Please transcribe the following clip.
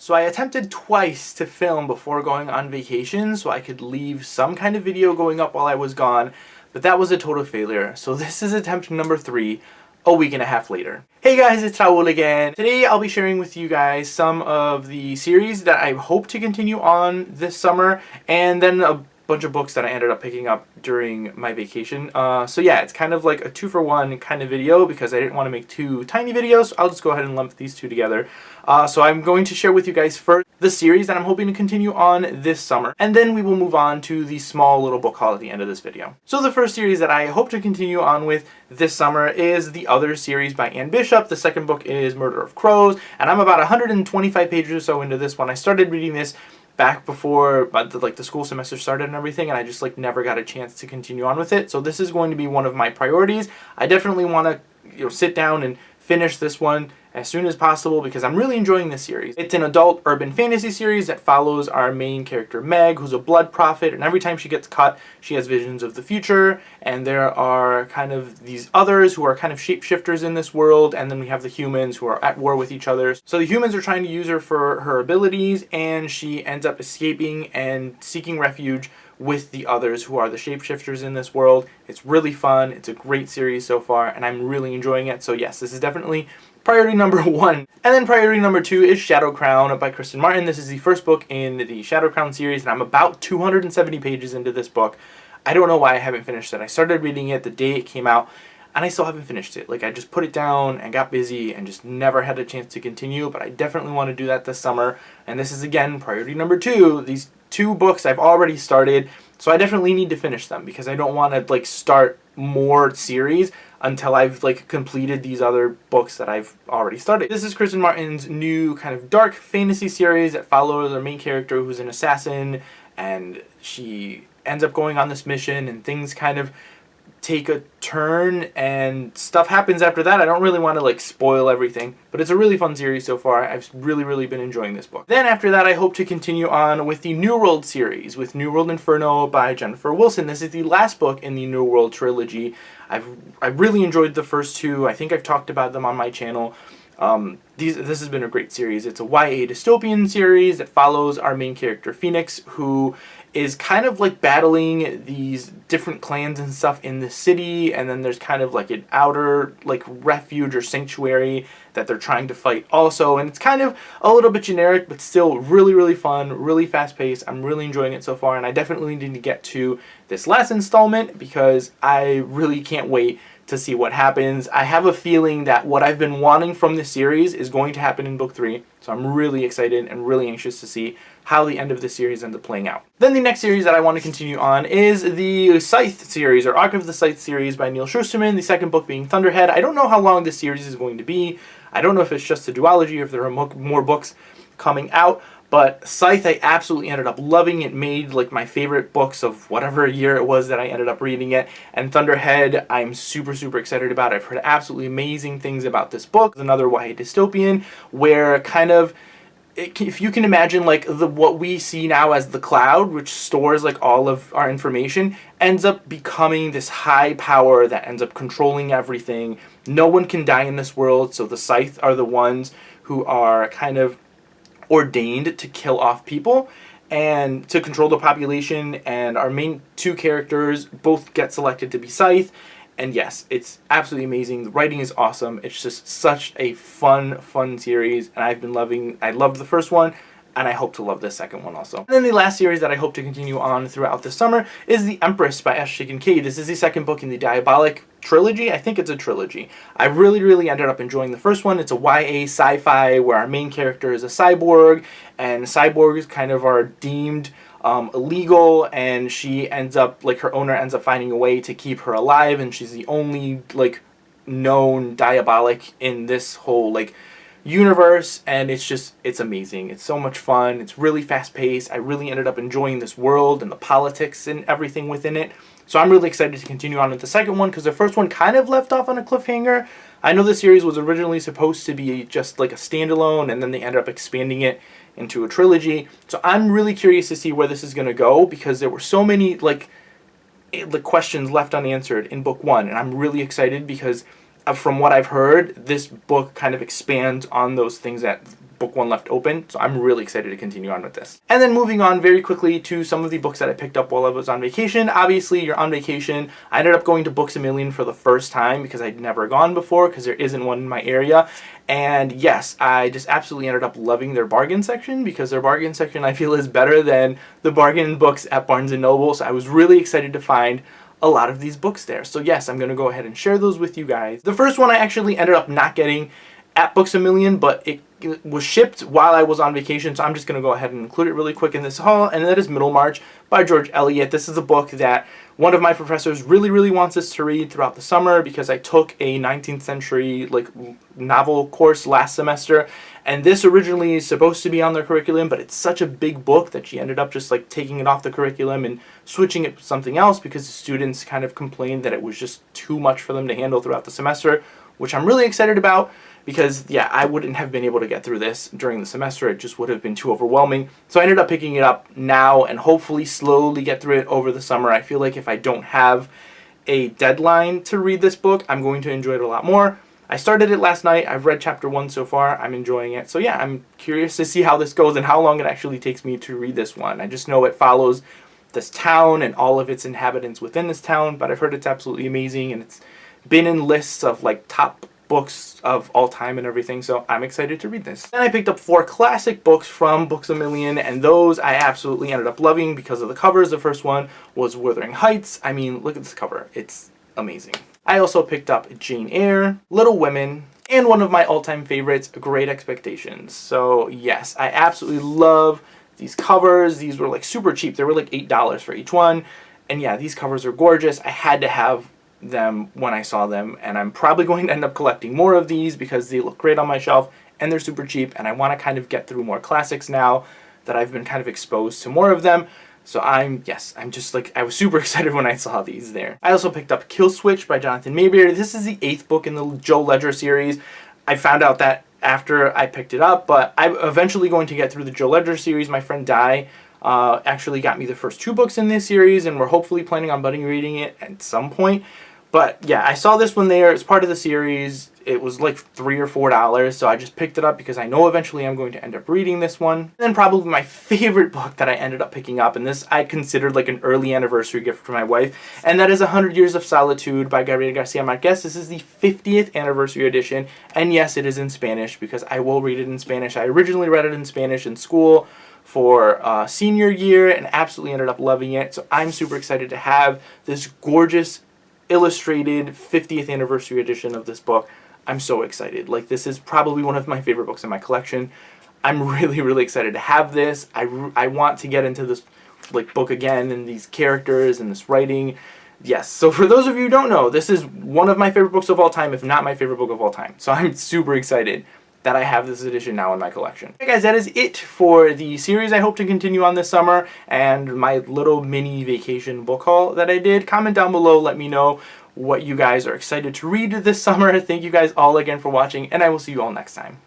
So I attempted twice to film before going on vacation so I could leave some kind of video going up while I was gone, but that was a total failure. So this is attempt number 3, a week and a half later. Hey guys, it's Raul again. Today I'll be sharing with you guys some of the series that I hope to continue on this summer, and then a bunch of books that I ended up picking up during my vacation. So yeah, it's kind of like a 2-for-1 kind of video because I didn't want to make 2 tiny videos. So I'll just go ahead and lump these 2 together. So I'm going to share with you guys first the series that I'm hoping to continue on this summer, and then we will move on to the small little book haul at the end of this video. So the first series that I hope to continue on with this summer is The Other series by Anne Bishop. The second book is Murder of Crows, and I'm about 125 pages or so into this one. I started reading this back before the school semester started and everything, and I just never got a chance to continue on with it. So this is going to be one of my priorities. I definitely want to sit down and finish this one as soon as possible because I'm really enjoying this series. It's an adult urban fantasy series that follows our main character Meg, who's a blood prophet, and every time she gets cut, she has visions of the future, and there are kind of these others who are kind of shapeshifters in this world, and then we have the humans who are at war with each other. So the humans are trying to use her for her abilities, and she ends up escaping and seeking refuge with the others who are the shapeshifters in this world. It's really fun. It's a great series so far, and I'm really enjoying it. So yes, this is definitely priority number 1. And then priority number 2 is Shadow Crown by Kristen Martin. This is the first book in the Shadow Crown series, and I'm about 270 pages into this book. I don't know why I haven't finished it. I started reading it the day it came out, and I still haven't finished it. I just put it down and got busy and just never had a chance to continue, but I definitely want to do that this summer. And this is, again, priority number 2. These 2 books I've already started, so I definitely need to finish them because I don't want to start more series until I've completed these other books that I've already started. This is Kristen Martin's new kind of dark fantasy series that follows our main character who's an assassin, and she ends up going on this mission and things kind of take a turn and stuff happens after that. I don't really want to spoil everything, but it's a really fun series so far. I've really been enjoying this book. Then after that, I hope to continue on with the New World series, with New World Inferno by Jennifer Wilson. This is the last book in the New World trilogy. I really enjoyed the first 2. I think I've talked about them on my channel. This has been a great series. It's a YA dystopian series that follows our main character Phoenix, who is kind of battling these different clans and stuff in the city, and then there's kind of an outer refuge or sanctuary that they're trying to fight also, and it's kind of a little bit generic but still really fun, really fast paced. I'm really enjoying it so far, and I definitely need to get to this last installment because I really can't wait to see what happens. I have a feeling that what I've been wanting from this series is going to happen in book 3, so I'm really excited and really anxious to see how the end of this series ends up playing out. Then the next series that I want to continue on is the Scythe series, or Arc of the Scythe series by Neal Shusterman, the second book being Thunderhead. I don't know how long this series is going to be. I don't know if it's just a duology or if there are more books coming out, but Scythe I absolutely ended up loving. It made my favorite books of whatever year it was that I ended up reading it. And Thunderhead I'm super excited about. I've heard absolutely amazing things about this book. It's another YA dystopian where kind of, if you can imagine what we see now as the cloud, which stores all of our information, ends up becoming this high power that ends up controlling everything. No one can die in this world, so the Scythe are the ones who are kind of ordained to kill off people and to control the population, and our main 2 characters both get selected to be Scythe. And yes, it's absolutely amazing. The writing is awesome. It's just such a fun series, and I've been loving. I loved the first one, and I hope to love this second one also. And then the last series that I hope to continue on throughout the summer is The Empress by S. Shaken Kincaid. This is the second book in the Diabolic trilogy. I think it's a trilogy. I really ended up enjoying the first one. It's a YA sci-fi where our main character is a cyborg, and cyborgs kind of are deemed illegal, and she ends up her owner ends up finding a way to keep her alive, and she's the only known diabolic in this whole universe, and it's amazing. It's so much fun. It's really fast paced. I really ended up enjoying this world and the politics and everything within it. So I'm really excited to continue on with the second one because the first one kind of left off on a cliffhanger. I know the series was originally supposed to be just a standalone, and then they ended up expanding it into a trilogy. So I'm really curious to see where this is going to go because there were so many questions left unanswered in book 1, and I'm really excited because from what I've heard, this book kind of expands on those things that book one left open, so I'm really excited to continue on with this. And then moving on very quickly to some of the books that I picked up while I was on vacation. Obviously, you're on vacation. I ended up going to Books A Million for the first time because I'd never gone before because there isn't one in my area. And yes, I just absolutely ended up loving their bargain section because their bargain section I feel is better than the bargain books at Barnes & Noble. So I was really excited to find a lot of these books there. So yes, I'm going to go ahead and share those with you guys. The first one I actually ended up not getting at Books A Million, but it was shipped while I was on vacation, so I'm just going to go ahead and include it really quick in this haul, and that is Middlemarch by George Eliot. This is a book that one of my professors really wants us to read throughout the summer because I took a 19th century novel course last semester, and this originally is supposed to be on their curriculum, but it's such a big book that she ended up just taking it off the curriculum and switching it to something else because the students kind of complained that it was just too much for them to handle throughout the semester, which I'm really excited about. Because, yeah, I wouldn't have been able to get through this during the semester. It just would have been too overwhelming. So I ended up picking it up now and hopefully slowly get through it over the summer. I feel like if I don't have a deadline to read this book, I'm going to enjoy it a lot more. I started it last night. I've read chapter 1 so far. I'm enjoying it. So, yeah, I'm curious to see how this goes and how long it actually takes me to read this one. I just know it follows this town and all of its inhabitants within this town, but I've heard it's absolutely amazing and it's been in lists of top books of all time and everything, so I'm excited to read this. Then I picked up 4 classic books from Books A Million, and those I absolutely ended up loving because of the covers. The first one was Wuthering Heights. I mean, look at this cover. It's amazing. I also picked up Jane Eyre, Little Women, and one of my all-time favorites, Great Expectations. So yes, I absolutely love these covers. These were super cheap. They were $8 for each one, and yeah, these covers are gorgeous. I had to have them when I saw them, and I'm probably going to end up collecting more of these because they look great on my shelf and they're super cheap, and I want to kind of get through more classics now that I've been kind of exposed to more of them. So I'm just I was super excited when I saw these there. I also picked up Kill Switch by Jonathan Maberry. This is the 8th book in the Joe Ledger series. I found out that after I picked it up, but I'm eventually going to get through the Joe Ledger series. My friend Di actually got me the first 2 books in this series, and we're hopefully planning on budding reading it at some point. But yeah, I saw this one there. It's part of the series. It was $3 or $4, so I just picked it up because I know eventually I'm going to end up reading this one. And then probably my favorite book that I ended up picking up, and this I considered an early anniversary gift for my wife, and that is 100 Years of Solitude by Gabriel Garcia Marquez. This is the 50th anniversary edition, and yes, it is in Spanish because I will read it in Spanish. I originally read it in Spanish in school for senior year and absolutely ended up loving it. So I'm super excited to have this gorgeous illustrated 50th anniversary edition of this book. I'm so excited. This is probably one of my favorite books in my collection. I'm really excited to have this. I want to get into this book again and these characters and this writing. Yes, so for those of you who don't know, this is one of my favorite books of all time, if not my favorite book of all time. So I'm super excited that I have this edition now in my collection. Okay guys, that is it for the series I hope to continue on this summer and my little mini vacation book haul that I did. Comment down below, let me know what you guys are excited to read this summer. Thank you guys all again for watching, and I will see you all next time.